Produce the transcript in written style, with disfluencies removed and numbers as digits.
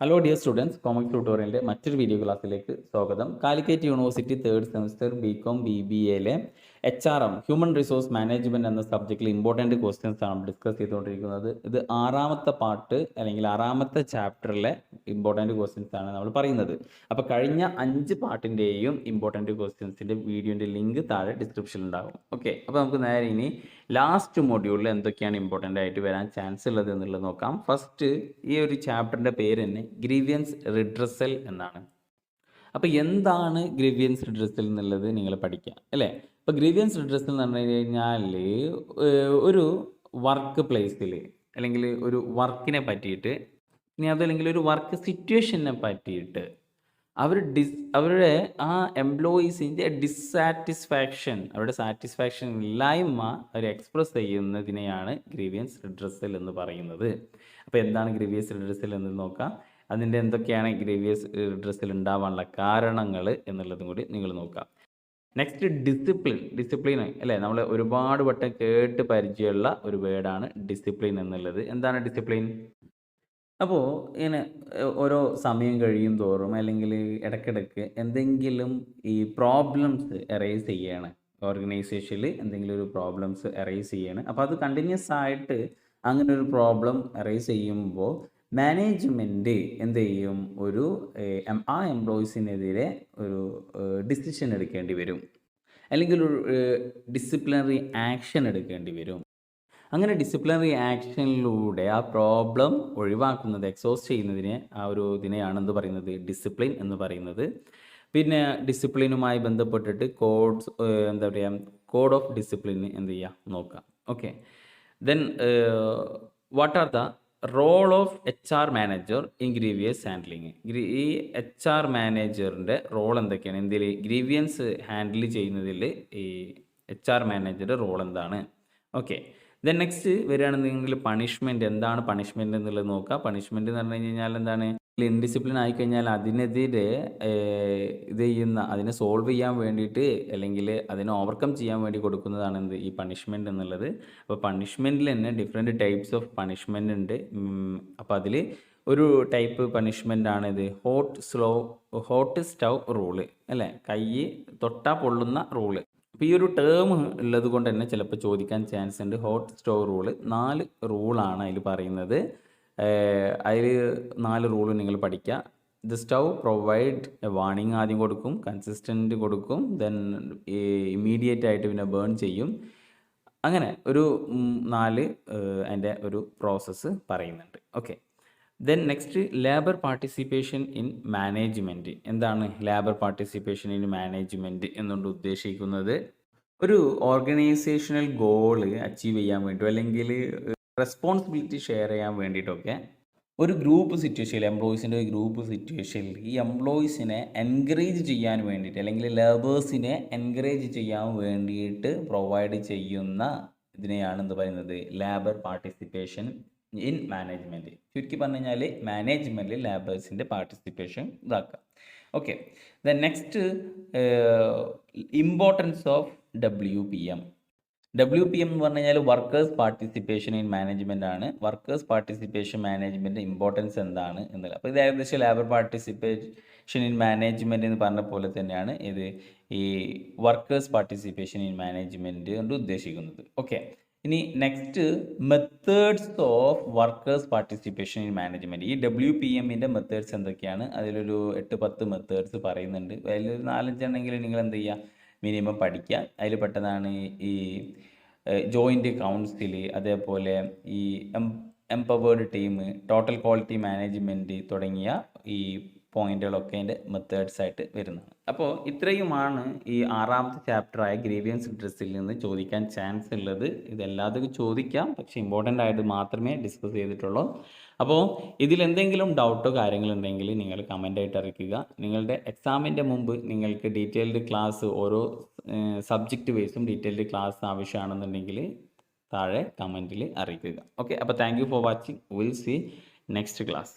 Hello dear students, Comex tutorial മറ്റൊരു video ക്ലാസ്സിലേക്ക് സ്വാഗതം. Calicut university third semester Bcom BBAയിലെ HRM human resource management എന്ന സബ്ജക്റ്റിൽ important questions ആണ് discuss ചെയ്തുകൊണ്ടിരിക്കുന്നത്. ഇത് ആറാമത്തെ പാർട്ട് അല്ലെങ്കിൽ ആറാമത്തെ ചാപ്റ്ററിലെ ഇമ്പോർട്ടൻറ്റ് ക്വസ്റ്റ്യൻസ് ആണ് നമ്മൾ പറയുന്നത്. അപ്പോൾ കഴിഞ്ഞ 5 പാർട്ടിൻ്റെയും ഇമ്പോർട്ടൻറ്റ് ക്വസ്റ്റ്യൻസിൻ്റെ വീഡിയോൻ്റെ ലിങ്ക് താഴെ ഡിസ്ക്രിപ്ഷനിൽ ഉണ്ടാകും. ഓക്കെ, അപ്പോൾ നമുക്ക് നേരെ ഇനി ലാസ്റ്റ് മൊഡ്യൂളിൽ എന്തൊക്കെയാണ് ഇമ്പോർട്ടൻ്റ് ആയിട്ട് വരാൻ ചാൻസ് ഉള്ളത് എന്നുള്ളത് നോക്കാം. ഫസ്റ്റ് ഈ ഒരു ചാപ്റ്ററിൻ്റെ പേര് തന്നെ ഗ്രീവിയൻസ് റിഡ്രസൽ എന്നാണ്. അപ്പോൾ എന്താണ് ഗ്രീവിയൻസ് റിഡ്രസൽ എന്നുള്ളത് നിങ്ങൾ പഠിക്കുക അല്ലേ. അപ്പോൾ ഗ്രീവിയൻസ് റിഡ്രസൽ എന്ന് പറഞ്ഞു കഴിഞ്ഞാൽ ഒരു വർക്ക് പ്ലേസിൽ അല്ലെങ്കിൽ ഒരു വർക്കിനെ പറ്റിയിട്ട് ഇനി അതല്ലെങ്കിൽ ഒരു വർക്ക് സിറ്റുവേഷനെ പറ്റിയിട്ട് അവരുടെ ആ എംപ്ലോയീസിൻ്റെ ഡിസ്സാറ്റിസ്ഫാക്ഷൻ, അവരുടെ സാറ്റിസ്ഫാക്ഷൻ ഇല്ലായ്മ അവർ എക്സ്പ്രസ് ചെയ്യുന്നതിനെയാണ് ഗ്രീവിയൻസ് റിഡ്രസൽ എന്ന് പറയുന്നത്. അപ്പോൾ എന്താണ് ഗ്രീവിയസ് റിഡ്രസൽ എന്ന് നോക്കാം. അതിൻ്റെ എന്തൊക്കെയാണ് ഗ്രീവിയസ് റിഡ്രസൽ ഉണ്ടാവാനുള്ള കാരണങ്ങൾ എന്നുള്ളതും കൂടി നിങ്ങൾ നോക്കാം. നെക്സ്റ്റ് ഡിസിപ്ലിൻ അല്ലേ, നമ്മൾ ഒരുപാട് വട്ടം കേട്ട് പരിചയമുള്ള ഒരു വേർഡാണ് ഡിസിപ്ലിൻ എന്നുള്ളത്. എന്താണ് ഡിസിപ്ലിൻ? അപ്പോൾ ഇങ്ങനെ ഓരോ സമയം കഴിയും തോറും അല്ലെങ്കിൽ ഇടയ്ക്കിടയ്ക്ക് എന്തെങ്കിലും ഈ പ്രോബ്ലംസ് എറേസ് ചെയ്യാണ്, ഓർഗനൈസേഷനിൽ എന്തെങ്കിലും ഒരു പ്രോബ്ലംസ് എറേസ് ചെയ്യാണ്. അപ്പോൾ അത് കണ്ടിന്യൂസ് ആയിട്ട് അങ്ങനെ ഒരു പ്രോബ്ലം എറേസ് ചെയ്യുമ്പോൾ മാനേജ്മെൻറ്റ് എന്ത് ചെയ്യും, ആ എംപ്ലോയീസിനെതിരെ ഒരു ഡിസിഷൻ എടുക്കേണ്ടി വരും, അല്ലെങ്കിൽ ഒരു ഡിസിപ്ലിനറി ആക്ഷൻ എടുക്കേണ്ടി വരും. അങ്ങനെ ഡിസിപ്ലിനറി ആക്ഷനിലൂടെ ആ പ്രോബ്ലം ഒഴിവാക്കുന്നത്, എക്സോസ്റ്റ് ചെയ്യുന്നതിനെ ഇതിനെയാണ് എന്ത് പറയുന്നത്, ഡിസിപ്ലിൻ എന്ന് പറയുന്നത്. പിന്നെ ഡിസിപ്ലിനുമായി ബന്ധപ്പെട്ടിട്ട് കോഡ് ഓഫ് ഡിസിപ്ലിൻ എന്ത് ചെയ്യുക നോക്കാം. Okay, then what are the role of HR manager in grievance handling. ഈ HR മാനേജറിൻ്റെ റോൾ എന്തൊക്കെയാണ്, എന്തെങ്കിലും ഗ്രീവിയൻസ് ഹാൻഡിൽ ചെയ്യുന്നതിൽ ഈ HR മാനേജറുടെ റോൾ എന്താണ്. ഓക്കെ, ദെൻ നെക്സ്റ്റ് വരികയാണെന്നുണ്ടെങ്കിൽ പണിഷ്മെൻറ്റ്. എന്താണ് പണിഷ്മെൻറ്റ് എന്നുള്ളത് നോക്കുക. പണിഷ്മെൻറ്റ് എന്ന് പറഞ്ഞു കഴിഞ്ഞാൽ എന്താണ്, ഇൻഡിസിപ്ലിൻ ആയിക്കഴിഞ്ഞാൽ അതിനെതിരെ അതിനെ സോൾവ് ചെയ്യാൻ വേണ്ടിയിട്ട് അല്ലെങ്കിൽ അതിനെ ഓവർകം ചെയ്യാൻ വേണ്ടി കൊടുക്കുന്നതാണ് ഈ പണിഷ്മെൻറ്റ് എന്നുള്ളത്. അപ്പോൾ പണിഷ്മെൻറ്റിൽ തന്നെ ഡിഫറെൻറ്റ് ടൈപ്സ് ഓഫ് പണിഷ്മെൻറ്റ് ഉണ്ട്. അപ്പോൾ അതിൽ ഒരു ടൈപ്പ് പണിഷ്മെൻ്റ് ആണ് ഹോട്ട് സ്റ്റൗ റൂള് അല്ലേ, കൈ തൊട്ടാ പൊള്ളുന്ന റൂള്. അപ്പോൾ ഈ ഒരു ടേം ഉള്ളത് കൊണ്ട് തന്നെ ചിലപ്പോൾ ചോദിക്കാൻ ചാൻസ് ഉണ്ട്. ഹോട്ട് സ്റ്റൗ റൂള് 4 റൂളാണ് അതിൽ പറയുന്നത്. അതിൽ 4 റൂള് നിങ്ങൾ പഠിക്കുക. The stove provide A warning ആദ്യം കൊടുക്കും, കൺസിസ്റ്റൻറ്റ് കൊടുക്കും, ദെൻ ഇമ്മീഡിയറ്റ് ആയിട്ട് പിന്നെ ബേൺ ചെയ്യും. അങ്ങനെ ഒരു 4 അതിൻ്റെ ഒരു പ്രോസസ്സ് പറയുന്നുണ്ട്. Okay, then next labour participation in management. എന്താണ് ലേബർ പാർട്ടിസിപ്പേഷൻ ഇൻ മാനേജ്മെൻറ്റ് എന്നുകൊണ്ട് ഉദ്ദേശിക്കുന്നത്? ഒരു ഓർഗനൈസേഷണൽ ഗോള് അച്ചീവ് ചെയ്യാൻ വേണ്ടി അല്ലെങ്കിൽ റെസ്പോൺസിബിലിറ്റി ഷെയർ ചെയ്യാൻ വേണ്ടിയിട്ടൊക്കെ ഒരു ഗ്രൂപ്പ് സിറ്റുവേഷനിൽ, എംപ്ലോയീസിൻ്റെ ഒരു ഗ്രൂപ്പ് സിറ്റുവേഷനിൽ ഈ എംപ്ലോയീസിനെ എൻകറേജ് ചെയ്യാൻ വേണ്ടിയിട്ട് അല്ലെങ്കിൽ ലേബേഴ്സിനെ എൻകറേജ് ചെയ്യാൻ വേണ്ടിയിട്ട് പ്രൊവൈഡ് ചെയ്യുന്ന ഇതിനെയാണ് എന്ത് പറയുന്നത്, ലേബർ പാർട്ടിസിപ്പേഷൻ ഇൻ മാനേജ്മെൻറ്റ്. ചുരുക്കി പറഞ്ഞു കഴിഞ്ഞാൽ മാനേജ്മെൻറ്റിൽ ലേബേഴ്സിൻ്റെ പാർട്ടിസിപ്പേഷൻ ഇതാക്കുക. Okay, then next importance of WPM. WPM എന്ന് പറഞ്ഞു കഴിഞ്ഞാൽ വർക്കേഴ്സ് പാർട്ടിസിപ്പേഷൻ ഇൻ മാനേജ്മെൻ്റ് ആണ്. വർക്കേഴ്സ് പാർട്ടിസിപ്പേഷൻ മാനേജ്മെൻറ്റ് ഇമ്പോർട്ടൻസ് എന്താണ് എന്നുള്ളത്. അപ്പോൾ ഇത് ഏകദേശം ലേബർ പാർട്ടിസിപ്പേഷൻ ഇൻ മാനേജ്മെൻറ്റ് എന്ന് പറഞ്ഞ പോലെ തന്നെയാണ് ഈ വർക്കേഴ്സ് പാർട്ടിസിപ്പേഷൻ ഇൻ മാനേജ്മെൻറ്റ് കൊണ്ട് ഉദ്ദേശിക്കുന്നത്. ഓക്കെ, ഇനി next methods of workers participation in management. ഈ WPMൻ്റെ മെത്തേഡ്സ് എന്തൊക്കെയാണ്? അതിലൊരു 8-10 മെത്തേഡ്സ് പറയുന്നുണ്ട്. അതിലൊരു 4-5 എണ്ണെങ്കിലും നിങ്ങൾ എന്ത് ചെയ്യുക, മിനിമം പഠിക്കുക. അതിൽ പെട്ടതാണ് ഈ ജോയിൻ്റ് കൗൺസിൽ, അതേപോലെ ഈ empowered team, total quality management തുടങ്ങിയ ഈ പോയിന്റുകളൊക്കെ അതിൻ്റെ മെത്തേഡ്സ് ആയിട്ട് വരുന്നതാണ്. അപ്പോൾ ഇത്രയുമാണ് ഈ 6ാമത്തെ ചാപ്റ്ററായ ഗ്രീവിയൻസ് റിഡ്രസിൽ നിന്ന് ചോദിക്കാൻ ചാൻസ് ഉള്ളത്. ഇതെല്ലാതും ചോദിക്കാം, പക്ഷേ ഇമ്പോർട്ടൻ്റ് ആയിട്ട് മാത്രമേ ഡിസ്കസ് ചെയ്തിട്ടുള്ളൂ. അപ്പോൾ ഇതിലെന്തെങ്കിലും ഡൗട്ടോ കാര്യങ്ങളുണ്ടെങ്കിൽ നിങ്ങൾ കമൻ്റായിട്ട് അറിയിക്കുക. നിങ്ങളുടെ എക്സാമിൻ്റെ മുമ്പ് നിങ്ങൾക്ക് ഡീറ്റെയിൽഡ് ക്ലാസ്, ഓരോ സബ്ജക്റ്റ് വൈസും ഡീറ്റെയിൽഡ് ക്ലാസ് ആവശ്യമാണെന്നുണ്ടെങ്കിൽ താഴെ കമൻറ്റിൽ അറിയിക്കുക. ഓക്കെ, അപ്പോൾ thank you for watching. Will see next class.